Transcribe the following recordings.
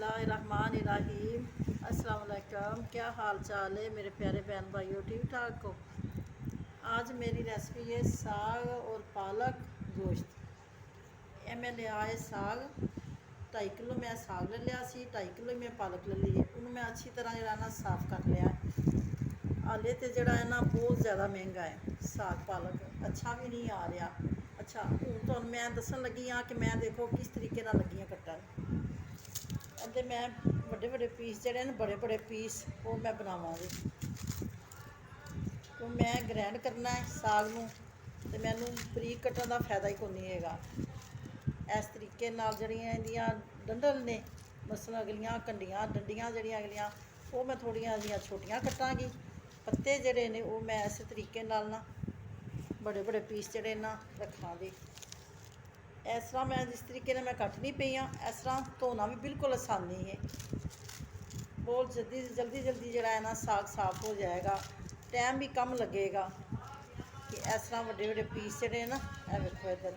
बिस्मिल्लाहिर्रहमानिर्रहीम। अस्सलाम वालेकुम। क्या हाल चाल है मेरे प्यारे बहन भाइयों, ठीक ठाक हो। आज मेरी रेसिपी है साग और पालक गोश्त। ये मैं लिया है साग 2.5 किलो मैं साग ले लिया सी, 2.5 किलो मैं पालक ले ली है। उन्हें मैं अच्छी तरह जरा ना साफ़ कर लिया है। हाले तो जरा है ना बहुत ज़्यादा महंगा है साग पालक, अच्छा भी नहीं आ रहा। अच्छा हूँ तो मैं दसन लगी हाँ कि मैं देखो किस तरीके नाल लगी कट्टन। अदे मैं बड़े बड़े पीस जड़े ना बड़े बड़े पीस वो मैं बनावांगी। तो मैं ग्रैंड करना है साग नूं ते मैनू बरीक कट्टन का फायदा ही कोई नहीं हैगा। इस तरीके नाल जड़ियां इहदियां डंडल ने मसलन अगलियां कंडियां डंडियां जड़ियां अगलियां वो मैं थोड़ियां जिहियां छोटियां कट्टांगी। पत्ते जड़े ने वो मैं इस तरीके नाल ना बड़े बड़े पीस जड़े ना रखांगी। इस तरह मैं जिस तरीके मैं कट्टनी पई हाँ इस तरह धोना भी बिल्कुल आसानी है। बहुत जल्दी जल्दी जल्दी जरा है ना साग साफ हो जाएगा, टाइम भी कम लगेगा। कि इस तरह बड़े बड़े पीस जड़े ना वेखो इधर।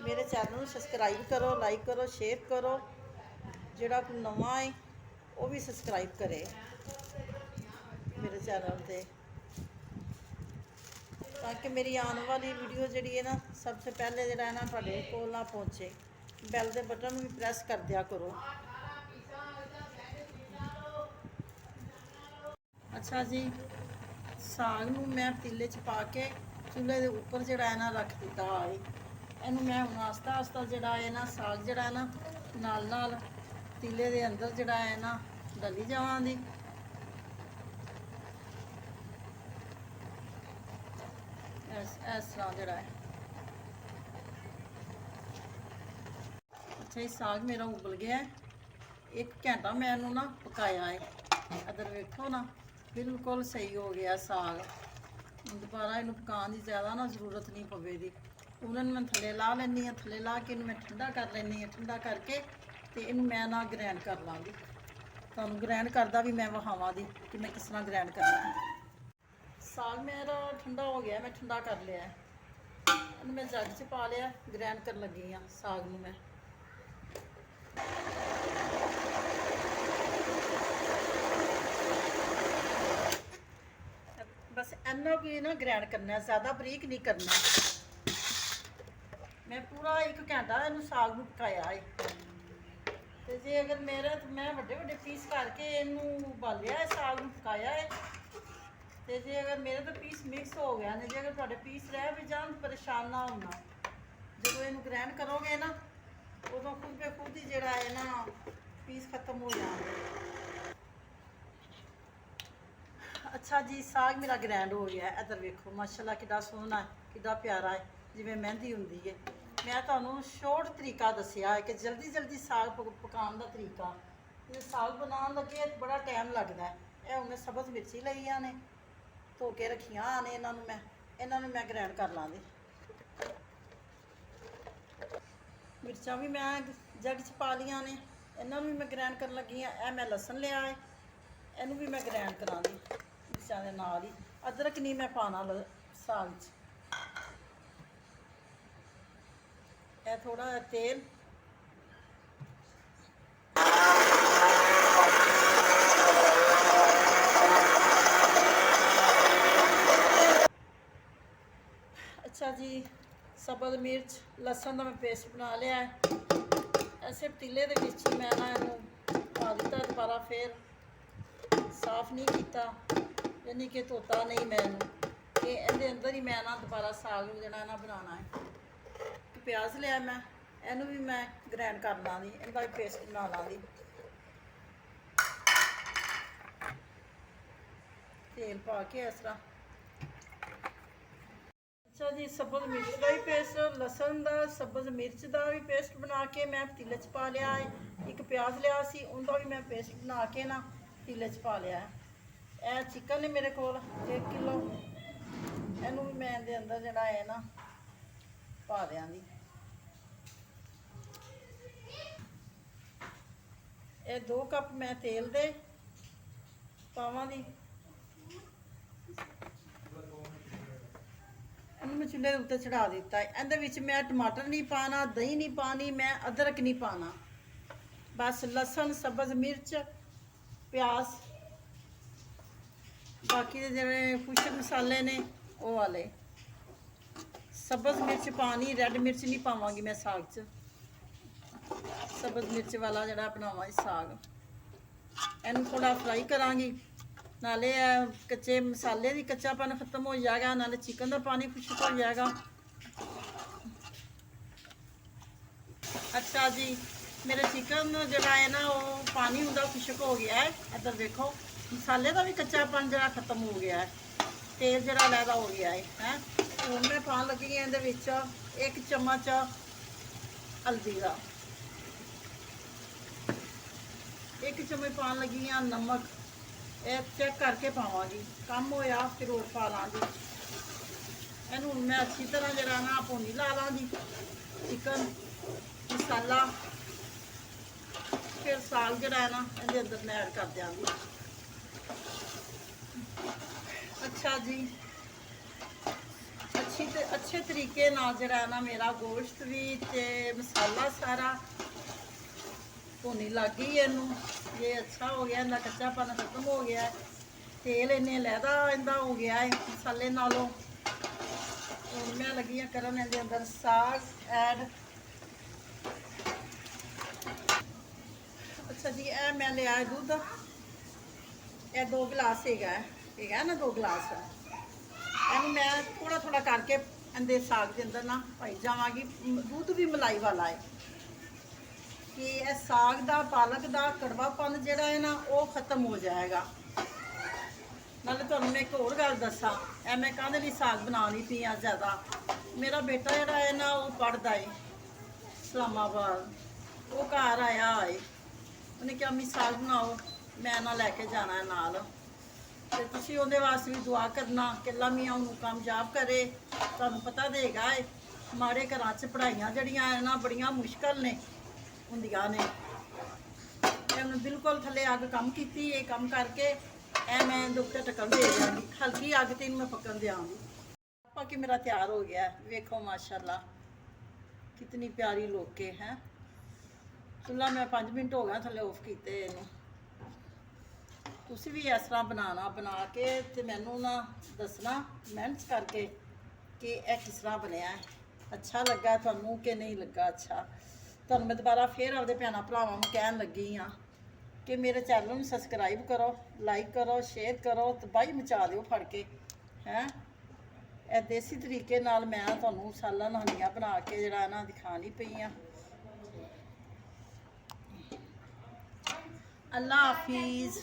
मेरे चैनल को सब्सक्राइब करो, लाइक करो, शेयर करो। जोड़ा कोई नवा है वो भी सब्सक्राइब करे मेरे चैनल पर, ताकि मेरी आने वाली वीडियो जी है ना सबसे पहले जरा है ना तुहाडे कोल ना पहुँचे। बैल के बटन भी प्रेस कर दिया करो। अच्छा जी, साग नूं मैं पतीले च पा के चूल्हे के उपर जरा है ना रख दिता है। इनू मैं हुण आस्ता आस्ता जरा है ना साग जरा है ना नाल नाल पतीले के अंदर जरा है ना डली जावांगी। इस तरह जरा है। अच्छा ये साग मेरा उबल गया है। 1 घंटा मैं इनू ना पकाया है। अदर वेखो ना बिल्कुल सही हो गया साग। दोबारा इनू पकाने की ज़्यादा ना जरूरत नहीं पवेगी। उन्हें मैं थले ला लैनी हाँ, थले ला के मैं ठंडा कर लैनी हाँ। ठंडा करके तो इन मैं ना ग्रैंड कर लाँगी। तुहानूं ग्रैंड करदा भी मैं विखावांगी कि मैं किस तरह ग्रैंड करना है। साग मेरा ठंडा हो गया, मैं ठंडा कर लिया है। इन्हूं मैं जग च पा लिया, ग्रैंड कर लगी हाँ साग नूं मैं। बस इन्ना की ना ग्रैंड करना है, ज़्यादा बरीक नहीं करना। मैं पूरा 1 घंटा इनू साग नूं पकाया है। तो जे अगर मेरा मैं बड़े बड़े पीस करके इनू उबालिया है साग नूं पकाया है। तो जे अगर मेरे तो पीस मिक्स हो गया ने, जे अगर तुहाडे पीस रह भी जान परेशान ना होना। जो इनू ग्रैंड करोगे ना उदों खुद बे खुद ही जरा है ना पीस खत्म हो जाएंगे। अच्छा जी, साग मेरा ग्रैंड हो गया है। इधर वेखो माशाल्लाह कितना सोहना है, कितना प्यारा है, जिवें मेहंदी हुंदी है। मैं तुहानूं शॉर्ट तरीका दसिया है कि जल्दी जल्दी साग पकाने का तरीका। जो साग बनाने लगे बड़ा टाइम लगता है। यह हुण मैं सब्ज़ मिर्ची लईआं ने, धो के रखियां ने, इन्हों मैं ग्रैंड कर लाँगी। मिर्चा भी मैं जग च पा लिया ने, इन्हों भी मैं ग्रैंड कर लगी हाँ। यह मैं लसन लिया है, इनू भी मैं ग्रैंड कराँगी मिर्चा के नाल ही। अदरक नहीं मैं पाना साग च। यह थोड़ा तेल, अच्छा जी, सब्ज़ मिर्च लसन का मैं पेस्ट बना लिया है। ऐसे पतीले के विच ही मैं ना इनू पा दिता दोबारा, फिर साफ नहीं किया, यानी कि धोता नहीं मैं इनू। ये इहदे अंदर ही मैं ना दोबारा साग जड़ा ना बनाना है। प्याज लिया मैं, इनू भी मैं ग्रैंड कर लाँगी, इनका भी पेस्ट बना लाँगी। तेल पा के इस तरह। अच्छा जी, सब्ज़ मिर्च का भी पेस्ट, लसन का सब्ज़ मिर्च का भी पेस्ट बना के मैं पतीले च पा लिया है। 1 प्याज लिया सी, उनका भी मैं पेस्ट बना के ना पतीले च पा लिया है। यह चिकन है मेरे को 1 किलो, इनू भी मैं इहदे अंदर जड़ा है ना पा देंगी। ये 2 कप मैं तेल दे पावांगी। मैं चूल्हे के उत्ते चढ़ा दिता है। इहदे विच मैं टमाटर नहीं पाना, दही नहीं पानी, मैं अदरक नहीं पाना। बस लसन सब्ज़ मिर्च प्याज बाकी दे जेह्ड़े कुछ मसाले ने वो वाले सब्ज़ मिर्च पानी रैड मिर्च नहीं पावांगी मैं साग च सब्ज़ मिर्च वाला जड़ा बनावांगी साग इनू थोड़ा फ्राई करांगी नाले कच्चे मसाले दी कच्चापन खत्म हो जाएगा नाले चिकन का पानी खुश्क हो जाएगा। अच्छा जी मेरे चिकन जड़ा है ना वो पानी उनका खुश्क हो गया है। इधर देखो मसाले का भी कच्चापन जरा खत्म हो गया है तेल जरा लैदा हो गया है हूँ मैं पान लगी ये एक चम्मच हल्दी का एक चम्मच पान लगी हाँ नमक ये चेक करके पावांगी कम होया फिर और पा लाँगी इनू मैं अच्छी तरह जरा ना भुनी ला लाँगी चिकन मसाला फिर साग जरा है ना ये अंदर मैं ऐड कर देंगी। अच्छा जी अच्छे तरीके नाल जरा है ना मेरा गोश्त भी ते मसाला सारा भुनी लग गई है इनू ये अच्छा हो गया इनका कच्चापन खत्म हो गया है तेल इन्ने लैदा इनका हो गया है मसाले नालों हूँ मैं लगी हाँ करन इहदे अंदर साग ऐड। अच्छा जी ए मैं लिया है दुध ये 2 गिलास है ना 2 गिलास इनू मैं थोड़ा थोड़ा करके अंदर साग के अंदर ना पाई जावांगी दूध भी मलाई वाला है कि यह साग दा पालक दा कड़वापन जिहड़ा है ना वो खत्म हो जाएगा। नाले तुहानूं मैं एक होर गल दसां ए मैं काहदे लई साग बनानी पई आ ज़्यादा मेरा बेटा जिहड़ा है ना वो पढ़दा है इस्लामाबाद वो घर आया है उन्हें कहा अम्मी साग बनाओ मैं ना लैके जाना है नाल ते तुसीं उहदे वास्ते भी दुआ करना कि अल्लाह मियां उहनूं कामयाब करे। तुहानूं पता देगा है माड़े घरां च पढ़ाइयां जड़ियां है ना बड़ियां मुश्किल ने हुंदियां ने उन्हें बिल्कुल थल्ले अग कम की ये कम करके ए मैं दुख ढक्कन दे देंगी हल्की अग ते मैं पकन देंगी। बाकी मेरा तैयार हो गया है वेखो माशाल्लाह कितनी प्यारी लोके हैं चुल्हा मैं 5 मिनट हो गया थल्ले ऑफ किए इनू तुसी भी इस तरह बनाना बना के ते मैनू ना दसना कमेंट्स करके कि यह किस तरह बनया है अच्छा लगा तुहानू कि नहीं लगा। अच्छा तुहानू मैं दोबारा फिर अपने भैनों भरावां नूं कहन लगी हाँ कि मेरे चैनल में सबसक्राइब करो लाइक करो शेयर करो तो बाही मचा दिओ फड़ के हैं ए देसी तरीके नाल मैं तुहानू सालन हंडियां बना के जरा ना दिखानी पई हाँ। अल्लाह हाफिज़।